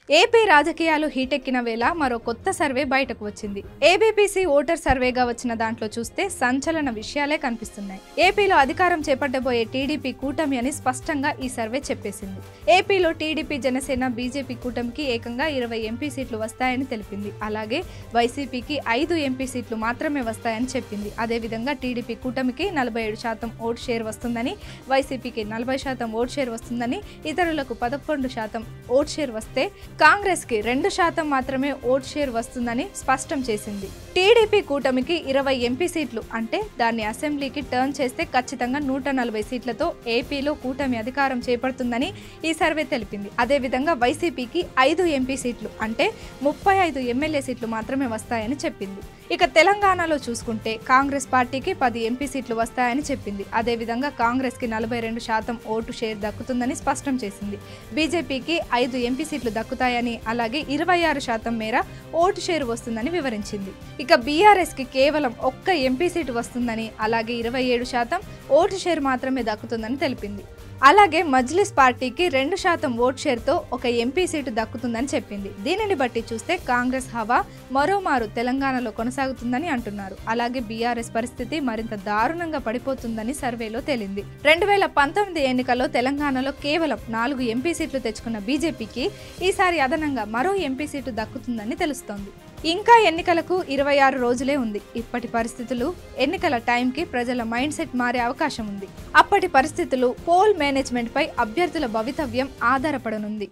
AP రాజకీయాలు హీటెక్కిన వేళ మరో కొత్త సర్వే బయటకు వచ్చింది. ఏబీపీసీ ఓటర్ సర్వేగా వచ్చిన దాంట్లో చూస్తే సంచలన విషయాలే కనిపిస్తున్నాయి. ఏపీలో అధికారం చేపట్టబోయే టీడీపీ కూటమి అని స్పష్టంగా ఈ సర్వే చెప్పేసింది. ఏపీలో టీడీపీ, జనసేన, బీజేపీ కూటమికి ఏకంగా 20 ఎంపీ సీట్లు వస్తాయని తెలిపింది. అలాగే వైసీపీకి 5 ఎంపీ సీట్లు మాత్రమే వస్తాయని చెప్పింది. అదేవిధంగా టీడీపీ కూటమికి 47% ఓట్ షేర్ వస్తుందని, వైసీపీకి 40% ఓట్ షేర్ వస్తుందని, ఇతరులకు 11% ఓట్ షేర్ వస్తే కాంగ్రెస్ కి 2% మాత్రమే ఓట్ షేర్ వస్తుందని స్పష్టం చేసింది. టీడీపీ కూటమికి 20 ఎంపీ సీట్లు అంటే దాన్ని అసెంబ్లీకి టర్న్ చేస్తే ఖచ్చితంగా 140 సీట్లతో ఏపీలో కూటమి అధికారం చేపడుతుందని ఈ సర్వే తెలిపింది. అదేవిధంగా వైసీపీకి 5 ఎంపీ సీట్లు అంటే 35 ఎమ్మెల్యే సీట్లు మాత్రమే వస్తాయని చెప్పింది. ఇక తెలంగాణలో చూసుకుంటే కాంగ్రెస్ పార్టీకి 10 ఎంపీ సీట్లు వస్తాయని చెప్పింది. అదేవిధంగా కాంగ్రెస్ కి 42% ఓటు షేర్ దక్కుతుందని స్పష్టం చేసింది. బీజేపీకి 5 ఎంపీ సీట్లు దక్కుతాయని, అలాగే 26% మేర ఓటు షేర్ వస్తుందని వివరించింది. ఇక బీఆర్ఎస్ కి కేవలం 1 ఎంపీ సీటు వస్తుందని, అలాగే 27% ఓటు షేర్ మాత్రమే దక్కుతుందని తెలిపింది. అలాగే మజ్లిస్ పార్టీకి 2% ఓట్ షేర్తో 1 ఎంపీ సీటు దక్కుతుందని చెప్పింది. దీనిని బట్టి చూస్తే కాంగ్రెస్ హవా మరోమారు తెలంగాణలో కొనసాగుతుందని అంటున్నారు. అలాగే బీఆర్ఎస్ పరిస్థితి మరింత దారుణంగా పడిపోతుందని సర్వేలో తేలింది. 2019 ఎన్నికల్లో తెలంగాణలో కేవలం 4 ఎంపీ సీట్లు తెచ్చుకున్న బీజేపీకి ఈసారి అదనంగా మరో ఎంపీ సీటు దక్కుతుందని తెలుస్తోంది. ఇంకా ఎన్నికలకు 26 రోజులే ఉంది. ఇప్పటి పరిస్థితులు, ఎన్నికల టైంకి ప్రజల మైండ్ సెట్ మారే అవకాశం ఉంది. అప్పటి పరిస్థితులు, పోల్ మేనేజ్మెంట్ పై అభ్యర్థుల భవితవ్యం ఆధారపడనుంది.